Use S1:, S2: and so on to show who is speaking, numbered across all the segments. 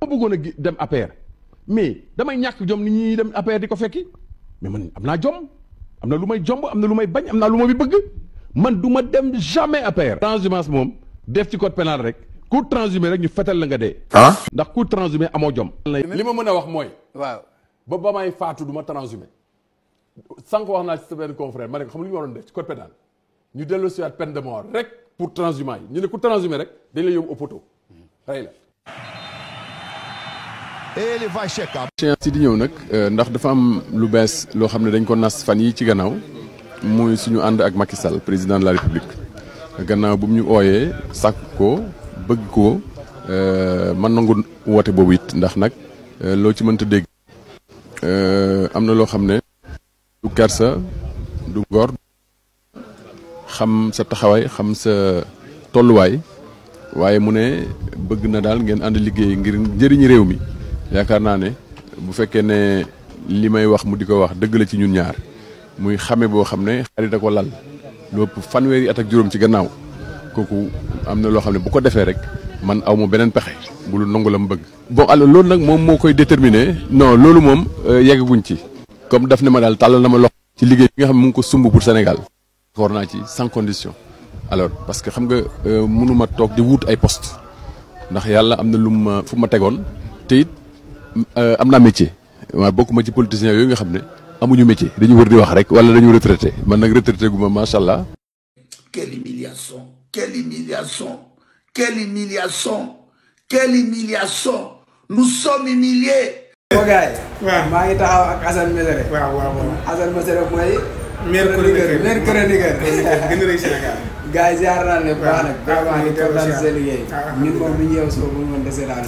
S1: ma bëggoon a dem APR mais damay ñàkk jom ni ñuy dem APR di ko fekki mais man am naa jom am na lu may jomb am na lu may bañ am naa lu ma bi bëgg man du ma dem jamais APR. transhumance moom def ci code pénal rek ku transhumé rek ñu fetal la nga dee. ndax ku transhumé amoo jom. li ma mën a wax mooy.
S2: waaw
S1: ba may faatu du ma transhumé sànq wax naa ci sa benn confrère ma ne ko xam lu ñu waroon def ci code pénal ñu dellu si waat peine de mort rek pour transhumant yi ñu ne ku transhumé rek dañ la yóbbu au poteau rey la.
S3: Ele vai checar.
S1: si di ñëw nag ndax dafa am lu bees loo xam ne dañ ko nas fan yi ci gannaaw muy suñu ànd ak Macky Sall président de la République gannaaw bu mu ñu ooyee sàkk ko bëgg ko man nangu woote boobu it ndax nag loo ci mënta dégg am na loo xam ne du kersa du ngor xam sa taxawaay xam sa tolluwaay waaye mu ne bëgg na daal ngeen ànd liggéey ngir njëriñu réew mi. yaakaar naa ne bu fekkee ne li may wax mu di ko wax dëgg la ci ñun ñaar muy xame boo xam ne xarit a ko lal lu ëpp fanweeri at ak juróom ci gannaaw kooku am na loo xam ne bu ko defee rek man aw ma beneen pexe bu lu nangu la mu bëgg. bon alors loolu nag moom moo koy déterminer non loolu moom yeggaguñ ci comme daf ne ma daal tàllal na ma loxo ci liggéey bi nga xam ne mu ngi ko sumb pour Sénégal. d'accord naa ci sans condition alors parce que xam nga mënuma toog di wut ay poste ndax yàlla am na lu ma fu ma tegoon te it am naa métier waaye bokkuma ci politiciens yooyu nga xam ne amuñu métier dañu wër di wax rek wala dañu retraité man nag retraité gu ma macha allah.
S4: Quelle humiliation, quelle humiliation, quelle humiliation, quelle humiliation. Nous sommes humiliés.
S2: Bogaay. waaw maa ngi taxaw ak Assane Mesere. waaw Assane Mesere mooy. maire chroniqueur. gën a rëy Sénégal. gars yi ziar naa ne baax nag. vraiment ñu kontaan seen liggéey. ñun moom ñu yeewu suba bu ñu mën dese daal.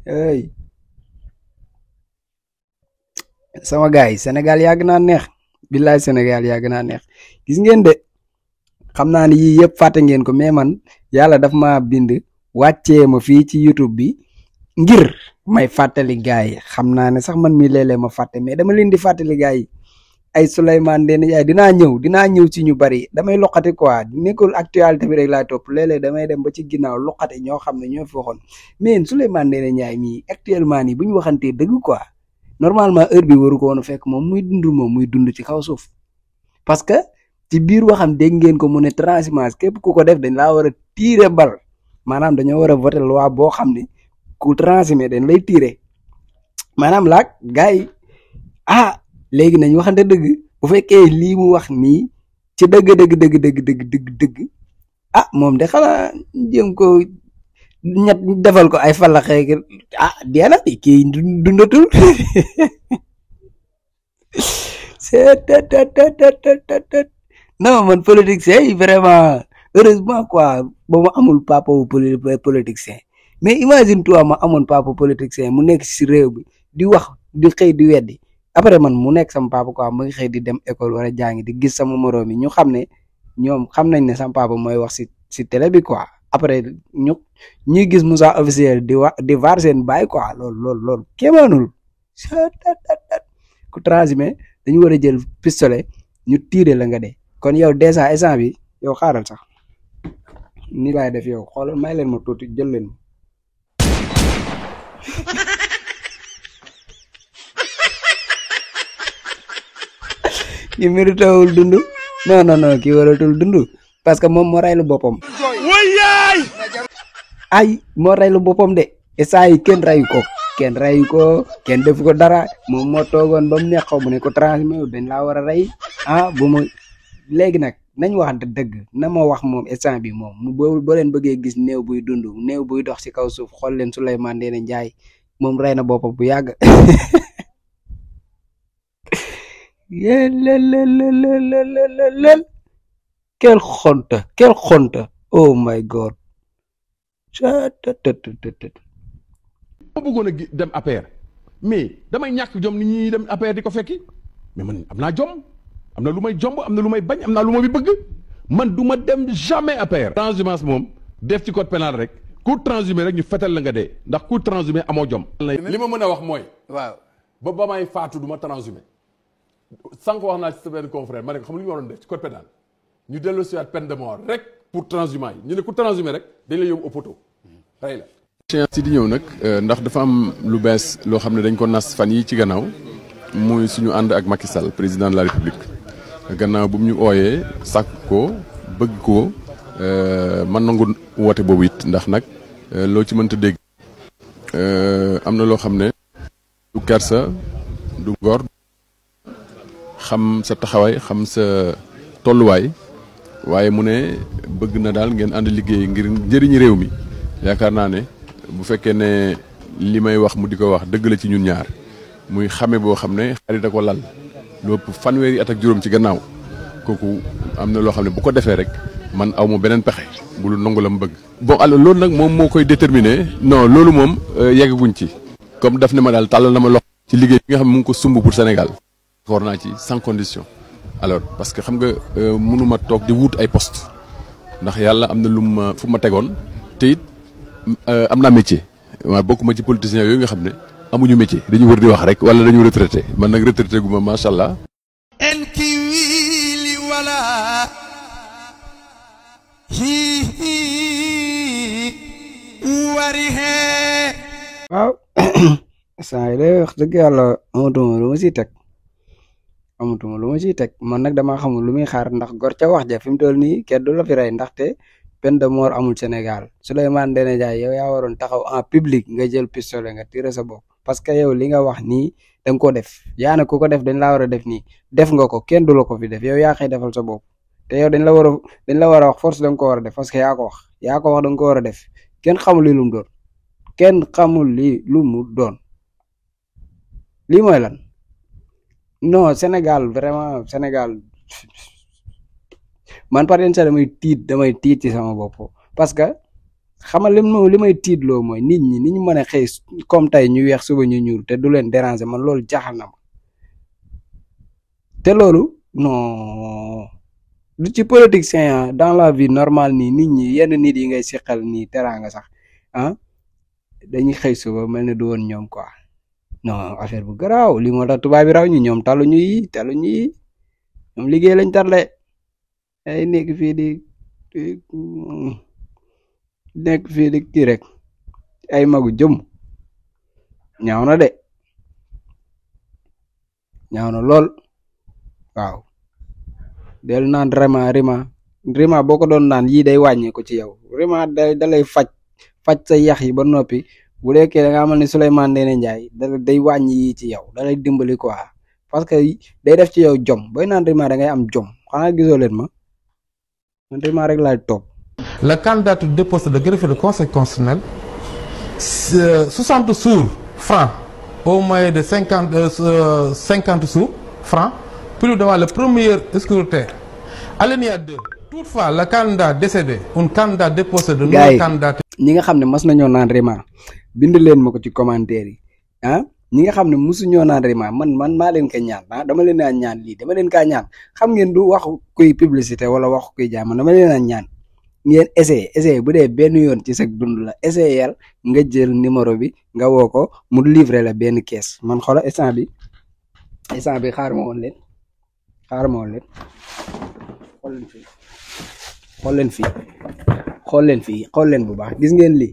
S2: hey sama gars yi Sénégal yàgg naa neex billaay Sénégal yàgg naa neex gis ngeen de xam naa ne yii yëpp fàtte ngeen ko mais man yàlla daf ma bind wàccee ma fii ci YouTube bi ngir may fàttali gars yi xam naa ne sax man mii léeg-léeg ma fàtte mais dama leen di fàttali gars yi ay Souleymane Ndéné Ndiaye dinaa ñëw ci ñu bari damay loqati quoi nekkul actualité bi rek laay topp léeg-léeg damay dem ba ci ginnaaw loqati ñoo xam ne ñoo fi waxoon mais Souleymane Ndéné Ndiaye mii actuellement nii bu ñu waxantee dëgg quoi normalement heure bi waru ko woon a fekk moom muy dund ci kaw suuf parce que ci biir waxam dégg ngeen ko mu ne transhumance képp ku ko def dañ laa war a tirer bal maanaam dañoo war a voter loi boo xam ne ku transhumé dañ lay tirer maanaam laag gars yi léegi nañ waxante dëgg bu fekkee lii mu wax nii ci dëgg moom de xanaa jëm ko ñett defal ko ay falaxee dee na kii dundatul non man politicien yi vraiment heureusement quoi ba ma amul papa wu politicien mais imagine toi ma amoon papa politicien mu nekk si réew bi di wax di xëy di weddi après man mu nekk sama papa quoi mu ngi xëy di dem école wala jàngi di gis sama moroom yi ñu xam ne ñoom xam nañ ne sama papa mooy wax si télé bi quoi après ñuy gis Moussa officiel di var seen baay quoi loolu kéemaanul ku transhumé dañu war a jël pistolet ñu tiire la nga dee kon yow déjà instant bi yow xaaral sax ni laay def yow xoolal may leen ma tuuti jël leen ki méritewul dund non kii waratul dund parce que moom moo raylu boppam moo raylu boppam de saa yi kenn rayu ko kenn defu ko dara moom moo toogoon ba mu neex xaw mu ne ko transhumé dañ laa war a rey bu mu léegi nag nañ waxante dëgg na ma wax moom instant bi moom boo leen bëggee gis néew buy dund néew buy dox ci kaw suuf xool leen Souleymane Ndéné Ndiaye moom rey na boppam bu yàgg lel quelle honte oh my god
S1: ma bëggoon a dem APR mais damay ñàkk jom ni ñuy dem APR di ko fekki mais man am naa jom am na lu may jomb am na lu may bañ am naa lu ma bi bëgg man du ma dem jamais APR. transhumance moom def ci code pénal rek ku transhumé rek ñu fetal la nga dee ndax ku transhumé amoo jom. li ma mën a wax mooy. waaw ba may faatu du ma transhumé sànq wax naa ci sa benn confrère ma ne ko xam lu ñu waroon def ci code pénal ñu dellu si waat peine de mort rek pour transhumant yi ñu ne ku transhumé rek dañ la yóbbu au poteau rey la. échéance yi di ñëw nag ndax dafa am lu bees loo xam ne dañ ko nas fan yi ci gannaaw muy suñu ànd ak Macky Sall président de la République gannaaw bu mu ñu ooyee sàkk ko bëgg ko man nangu woote boobu it ndax nag loo ci mënta dégg am na loo xam ne du kersa du ngor xam sa taxawaay xam sa tolluwaay waaye mu ne bëgg na daal ngeen ànd liggéey ngir njëriñu réew mi yaakaar naa ne bu fekkee ne li may wax mu di ko wax dëgg la ci ñun ñaar muy xame boo xam ne xarit a ko lal lu ëpp fanweeri at ak juróom ci gannaaw kooku am na loo xam ne bu ko defee rek man aw ma beneen pexe bu lu nangu la mu bëgg. bon alors loolu nag moom moo koy déterminer non loolu moom yeggaguñ ci comme daf ne ma daal tàllal na ma loxo ci liggéey bi nga xam ne mu ngi ko sumb pour Sénégal. d'accord naa ci sans condition alors parce que xam nga mënuma toog di wut ay poste ndax yàlla am na lu ma fu ma tegoon te it am naa métier waaye bokkuma ci politiciens yooyu nga xam ne amuñu métier dañu wër di wax rek wala dañu retraité man nag retraité gu ma macha allah.
S2: waaw saa yi de wax dëgg yàlla amatuma lu ma siy teg man nag damaa xamul lu muy xaar ndax gor ca wax ja fi mu toll nii kenn du la fi rey ndaxte peine de mort amul Sénégal Souleymane Ndéné Ndiaye yow yaa waroon taxaw en public nga jël pistolet nga tiré sa bopp parce que yow li nga wax nii da nga ko def yaa ne ku ko def dañ laa war a def nii def nga ko kenn du la ko fi def yow yaa xëy defal sa bopp te yow dañ la war a wax force da nga ko war a def parce que yaa ko wax da nga ko war a def kenn xamul li lu mu doon kenn xamul li lu mu doon lii mooy lan non Sénégal vraiment Sénégal man par exemple damay tiit ci sama bopp parce que xamal li may tiitloo mooy nit ñi ni ñu mën a xëy comme tey ñu weex suba ñu ñuul te du leen déranger man loolu jaaxal na ma te loolu non du ci politicien dans la vie normale nii nit ñi yenn nit yi ngay siqal nii teraanga sax ah dañuy xëy suba mel ne du woon ñoom quoi non affaire bu garaaw li moo tax tubaab bi raw ñi ñoom taluñu yi ñoom liggéey lañ tarle ay nekk fii di kii rek ay magu jëm ñaaw na de ñaaw na lool waaw del naan rima boo ko doon naan yii day wàññee ko ci yow rima dalay faj sa yax yi ba noppi bu deekee da nga amal ni Souleymane Ndéné Ndiaye day wàññi yii ci yow dalay dimbali quoi parce que day def ci yow jom booy naan rima da ngay am jom xanaa gisoo leen ma man rima rek laay toog.
S3: Le candidat de poste de greffier du Conseil constitutionnel 60 sous francs au moyen de 50 sous francs plus devant le premier scrutaire. Alinéa 2. Toutefois, le candidat décédé, un candidat déposé de nouveau candidat.
S2: ñi nga xam ne mas nañoo naan rima bind leen ma ko ci commentaire yi ah ñi nga xam ne mosuñoo naan rima man maa leen ko ñaan ah dama leen a ñaan lii dama leen kaa ñaan xam ngeen du wax kuy publicité wala wax kuy jaam dama leen a ñaan ngeen essayé bu dee benn yoon ci sa dund la essayé nga jël numéro bi nga woo ko mu livré la benn kees man xoola instant bi xaar ma woon leen xool leen bu baax gis ngeen li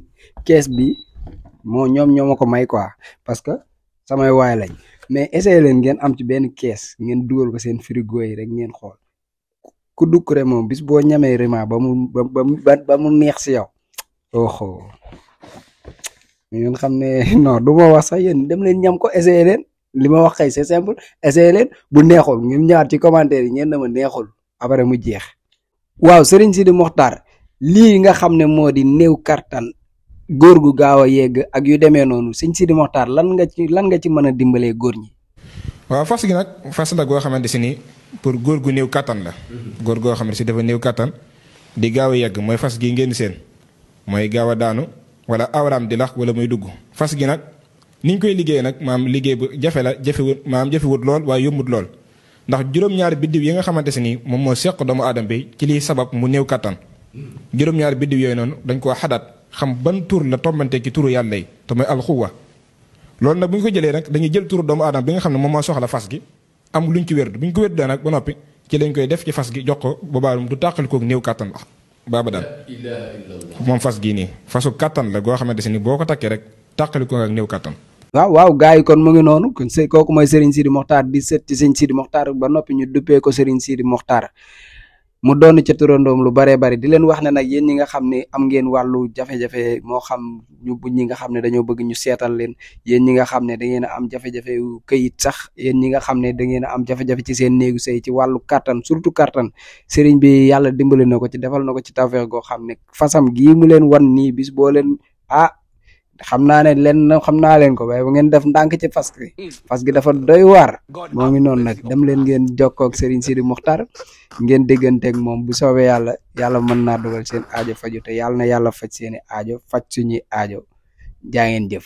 S2: kees bi ñoom ñoo ma ko may quoi parce que samay waay lañ mais essayé leen ngeen am ci benn kees ngeen dugal ko seen frigo yi rek ngeen xool ku dukkure moom bis boo ñamee rima ba mu neex si yow oho ngeen xam ne non du ma wax sax yéen dem leen ñam ko essayé leen li ma wax kay c'est simple essayé leen bu neexul ngeen ñaar ci commentaire yi ngeen dama neexul après mu jeex. waaw Serigne Sidi Mokhtar lii nga xam ne moo di néew kartan góor gu gaaw a yegg ak yu demee noonu Serigne Sidi Mokhtar lan nga ci mën a dimbalee góor ñi.
S5: waaw fas gi nag fas la goo xamante si ni pour góor gu néew kattan la. góor goo xamante si dafa néew kattan di gaaw a yegg mooy fas gi ngeen seen mooy gaaw a daanu wala awraam di lax wala muy dugg fas gi nag niñ koy liggéey nag maam liggéey bu jafe la jafewut lool waaye yombut lool. ndax juróom-ñaari biddiw yi nga xamante si ni moom moo seq doomu aadama bi ci liy sabab mu néew kattan juróom-ñaari biddiw yooyu noonu dañ koo xadaat xam ban tur la tombante ci turu yàlla yi te mooy alxuwa loolu nag bu ñu ko jëlee nag dañuy jël turu doomu aadama bi nga xam ne moom moo soxla fas gi am luñ ci wérdu bu ñu ko wérdoo nag ba noppi ci lañ koy def ci fas gi jox ko boobaa du tàqal koog néew kattan wax baaba daal moom fas gii nii fasu kattan la goo xamante ni boo ko takkee rek tàqali ko ak néew kattan.
S2: waaw gars yi kon mu ngi noonu kon kooku mooy Serigne Sidi Mokhtar di sët ci Serigne Sidi Mokhtar ba noppi ñu duppee ko Serigne Sidi Mokhtar mu doon ca turandoom lu baree bari di leen wax ne nag yéen ñi nga xam ne am ngeen wàllu jafe-jafe moo xam ñu bu ñi nga xam ne dañoo bëgg ñu seetal leen yéen ñi nga xam ne da ngeen a am jafe-jafe yu këyit sax yéen ñi nga xam ne da ngeen a am jafe-jafe ci seen néegu sëy ci wàllu kattan surtout kattan Serigne bi yàlla dimbali na ko ci defal na ko ci tawfeex goo xam ne fasam gii mu leen wan nii bis boo leen xam naa ne xam naa leen ko waaye bu ngeen def ndànk ci fas gi dafa doy waar moo ngi noonu nag dem leen ngeen jokkoo ak Serigne Sidi Mokhtar ngeen dégganteeg moom bu soobee yàlla mën naa dogal seen aajo faju te yàlla na yàlla faj seeni aajo faj suñuy aajo jaa ngeen jëf.